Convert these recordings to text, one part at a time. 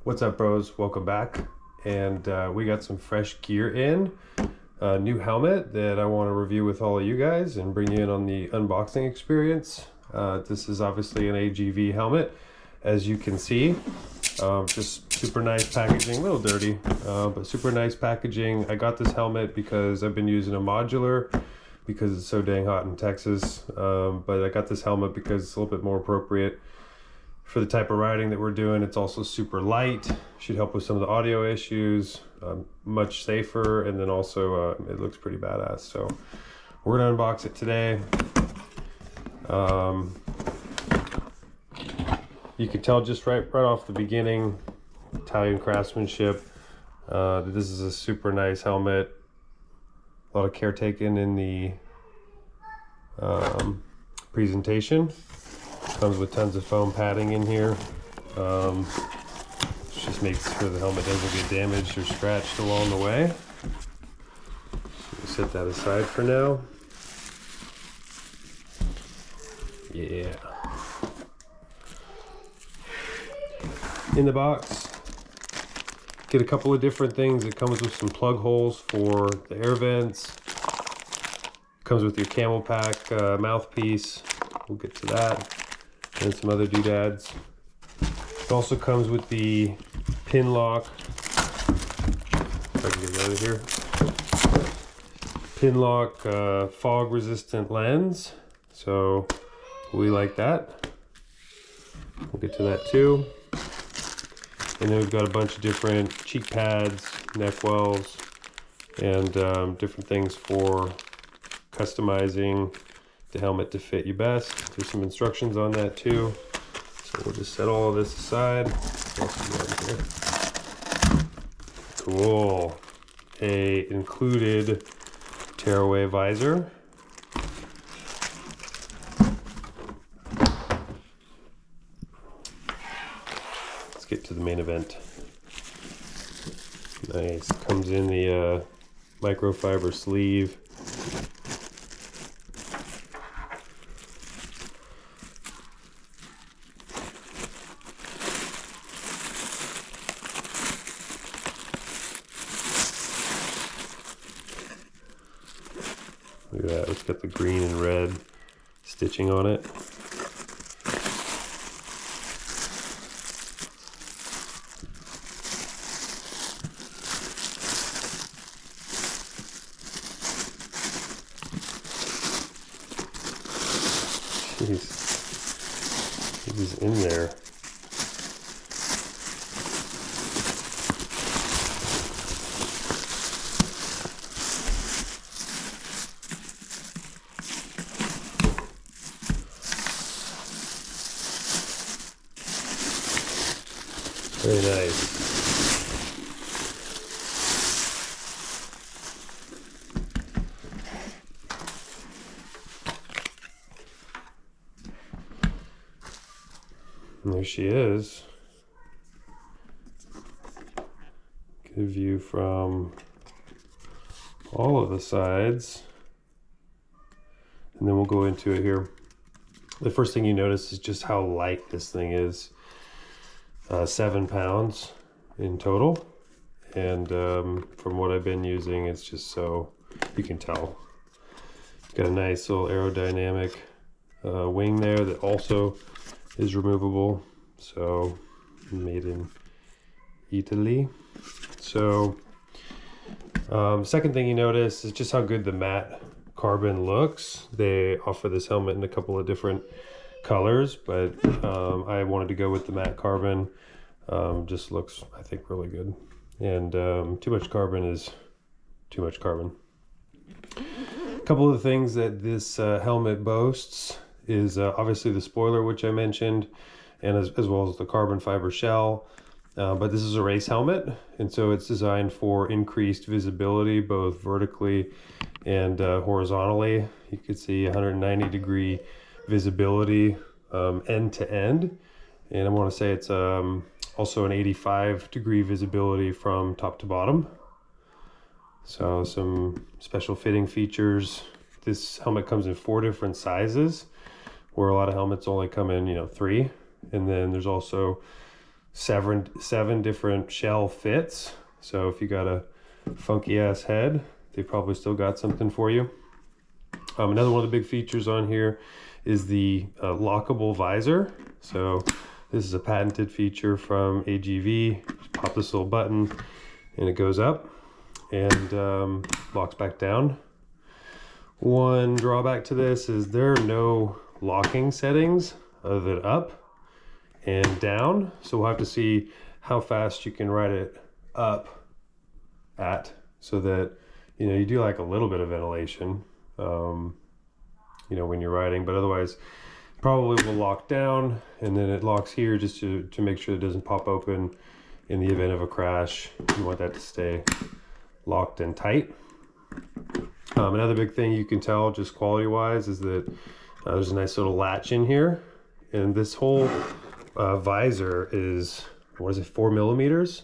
What's up, bros? Welcome back. And we got some fresh gear in, a new helmet that I want to review with all of you guys and bring you in on the unboxing experience. This is obviously an AGV helmet, as you can see. Just super nice packaging, a little dirty, but super nice packaging. I got this helmet because I've been using a modular because it's so dang hot in Texas. But I got this helmet because it's a little bit more appropriate for the type of riding that we're doing. It's also super light, should help with some of the audio issues, much safer, and then also it looks pretty badass. So we're gonna unbox it today. You can tell just right off the beginning, Italian craftsmanship. This is a super nice helmet. A lot of care taken in the presentation. Comes with tons of foam padding in here. Just makes sure the helmet doesn't get damaged or scratched along the way. So we'll set that aside for now. Yeah. In the box, get a couple of different things. It comes with some plug holes for the air vents. Comes with your camel pack mouthpiece. We'll get to that. And some other doodads. It also comes with the pin lock. If I can get it out of here. Pin lock fog resistant lens. So we like that. We'll get to that too. And then we've got a bunch of different cheek pads, neck wells, and different things for customizing the helmet to fit you best. There's some instructions on that too. So we'll just set all of this aside. What else we got in here? Cool. A included tearaway visor. Let's get to the main event. Nice. Comes in the microfiber sleeve. Look at that, it's got the green and red stitching on it. Jeez, it is in there. Very nice. And there she is. Get a view from all of the sides. And then we'll go into it here. The first thing you notice is just how light this thing is. 7 pounds in total, and from what I've been using, it's just so you can tell. Got a nice little aerodynamic wing there that also is removable, so made in Italy. So second thing you notice is just how good the matte carbon looks. They offer this helmet in a couple of different colors, but I wanted to go with the matte carbon. Just looks, I think, really good. And too much carbon is too much carbon. A couple of the things that this helmet boasts is obviously the spoiler, which I mentioned, and as well as the carbon fiber shell. But this is a race helmet, and so it's designed for increased visibility, both vertically and horizontally. You could see 190-degree visibility end to end, and I want to say it's also an 85-degree visibility from top to bottom. So some special fitting features. This helmet comes in 4 different sizes, where a lot of helmets only come in 3, and then there's also seven different shell fits. So if you got a funky ass head, they probably still got something for you. Another one of the big features on here is the lockable visor. So this is a patented feature from AGV. Just pop this little button and it goes up and locks back down. One drawback to this is there are no locking settings other than up and down. So we'll have to see how fast you can ride it up at, so that, you know, you do like a little bit of ventilation, you know, when you're riding, but otherwise probably will lock down, and then it locks here just to make sure it doesn't pop open in the event of a crash. You want that to stay locked and tight. Another big thing you can tell just quality wise is that there's a nice little latch in here, and this whole visor is, what is it, 4 millimeters?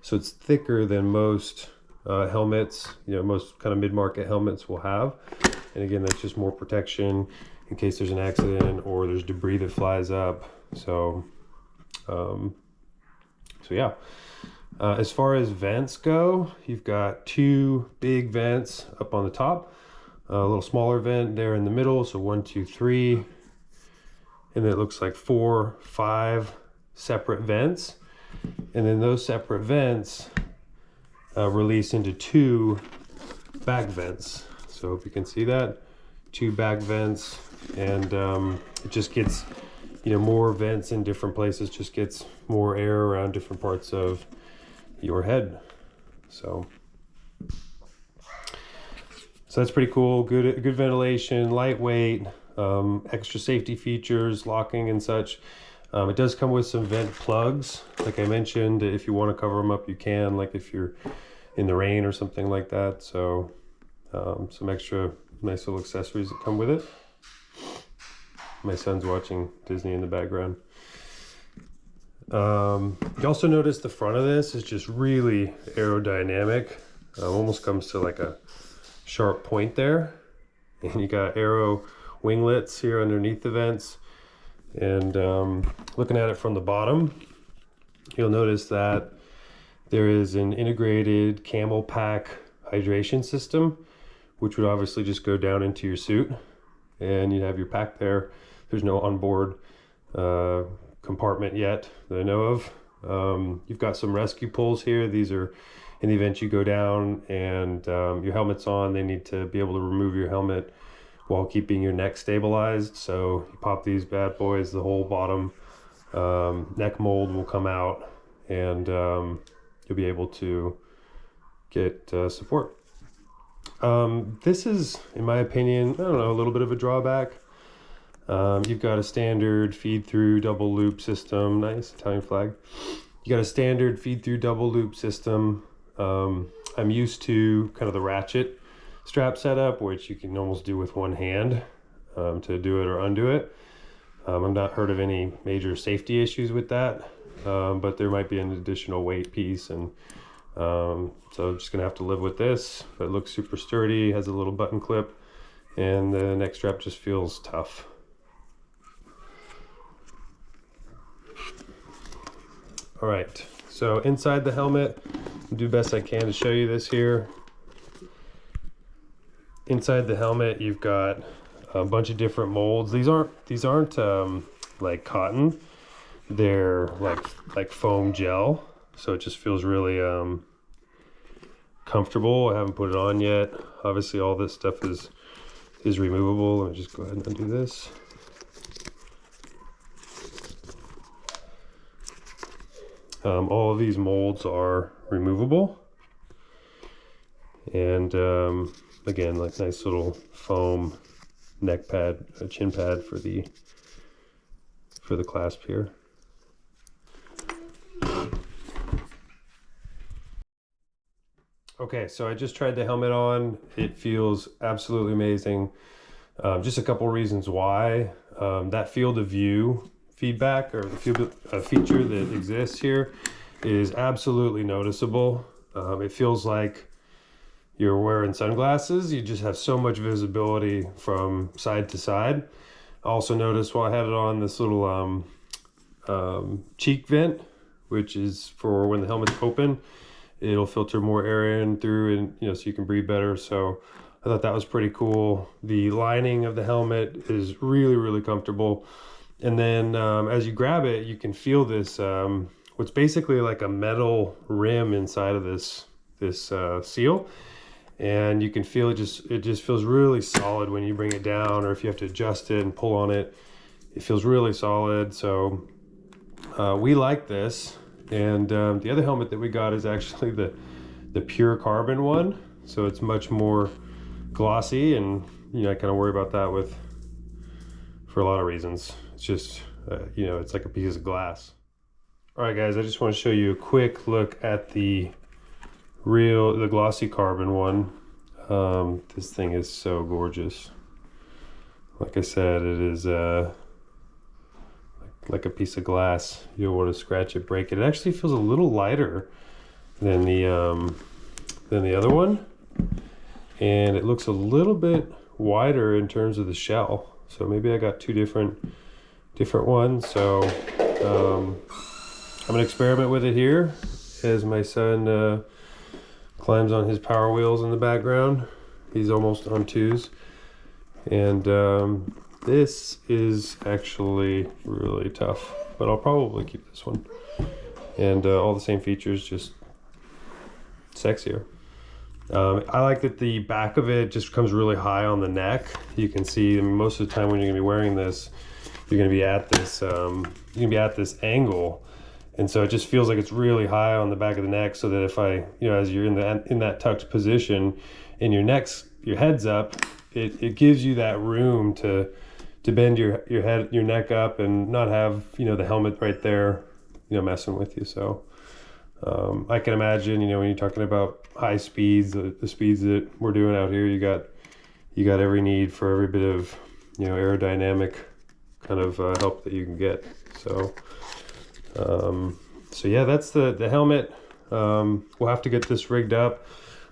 So it's thicker than most helmets, you know, most kind of mid-market helmets will have. And again, that's just more protection in case there's an accident or there's debris that flies up. So yeah. As far as vents go, you've got 2 big vents up on the top, a little smaller vent there in the middle. So 1, 2, 3, and then it looks like 4, 5 separate vents. And then those separate vents release into 2 back vents. So if you can see that, 2 back vents, and it just gets, you know, more vents in different places, just gets more air around different parts of your head. So that's pretty cool. Good ventilation, lightweight, extra safety features, locking and such. It does come with some vent plugs. Like I mentioned, if you want to cover them up, you can, like if you're in the rain or something like that. So some extra nice little accessories that come with it. My son's watching Disney in the background. You also notice the front of this is just really aerodynamic. Almost comes to like a sharp point there. And you got aero winglets here underneath the vents. And looking at it from the bottom, you'll notice that there is an integrated camel pack hydration system, which would obviously just go down into your suit, and you have your pack there. There's no onboard compartment yet that I know of. You've got some rescue pulls here. These are in the event you go down and your helmet's on, they need to be able to remove your helmet while keeping your neck stabilized. So you pop these bad boys, the whole bottom neck mold will come out, and you'll be able to get support. This is, in my opinion, I don't know, a little bit of a drawback. You've got a standard feed through double loop system. Nice Italian flag. You got a standard feed through double loop system. I'm used to kind of the ratchet strap setup, which you can almost do with one hand to do it or undo it. I've not heard of any major safety issues with that, but there might be an additional weight piece, and so I'm just gonna have to live with this. But it looks super sturdy, has a little button clip, and the neck strap just feels tough. All right, so inside the helmet, I'll do the best I can to show you this here. Inside the helmet, you've got a bunch of different molds. These aren't like cotton. They're like foam gel, so it just feels really comfortable. I haven't put it on yet. Obviously, all this stuff is removable. Let me just go ahead and undo this. All of these molds are removable, and again, like nice little foam neck pad, a chin pad for the clasp here. Okay, so I just tried the helmet on. It feels absolutely amazing. Just a couple reasons why. That field of view feedback, or the feature that exists here, is absolutely noticeable. It feels like you're wearing sunglasses. You just have so much visibility from side to side. I also noticed while I had it on, this little cheek vent which is for when the helmet's open, it'll filter more air in through, and you know, so you can breathe better. So I thought that was pretty cool. The lining of the helmet is really comfortable. And then as you grab it, you can feel this what's basically like a metal rim inside of this seal, and you can feel it just feels really solid when you bring it down, or if you have to adjust it and pull on it, it feels really solid. So we like this. And the other helmet that we got is actually the pure carbon one, so it's much more glossy, and you know, I kind of worry about that for a lot of reasons. It's just you know, it's like a piece of glass. All right guys, I just want to show you a quick look at the glossy carbon one. This thing is so gorgeous. Like I said, it is like a piece of glass. You don't want to scratch it, break it. It actually feels a little lighter than the other one, and it looks a little bit wider in terms of the shell. So maybe I got two different ones. So I'm gonna experiment with it here as my son climbs on his Power Wheels in the background. He's almost on 2s, and this is actually really tough, but I'll probably keep this one. And all the same features, just sexier. I like that the back of it just comes really high on the neck. You can see, I mean, most of the time when you're gonna be wearing this, you're gonna be at this angle, and so it just feels like it's really high on the back of the neck, so that if you know, as you're in that tucked position and your head's up, it gives you that room to bend your neck up and not have, you know, the helmet right there, you know, messing with you. So I can imagine, you know, when you're talking about high speeds, the speeds that we're doing out here, you got every need for every bit of, you know, aerodynamic kind of help that you can get. So so yeah, that's the helmet. We'll have to get this rigged up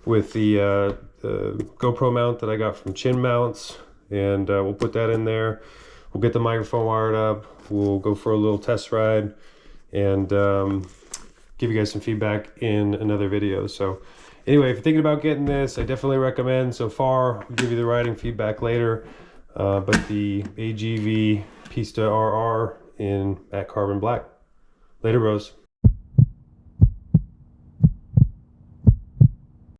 with the GoPro mount that I got from Chin Mounts, and we'll put that in there. We'll get the microphone wired up. We'll go for a little test ride, and give you guys some feedback in another video. So anyway, if you're thinking about getting this, I definitely recommend. So far, I'll give you the riding feedback later, but the AGV Pista RR in matte carbon black. Later, bros.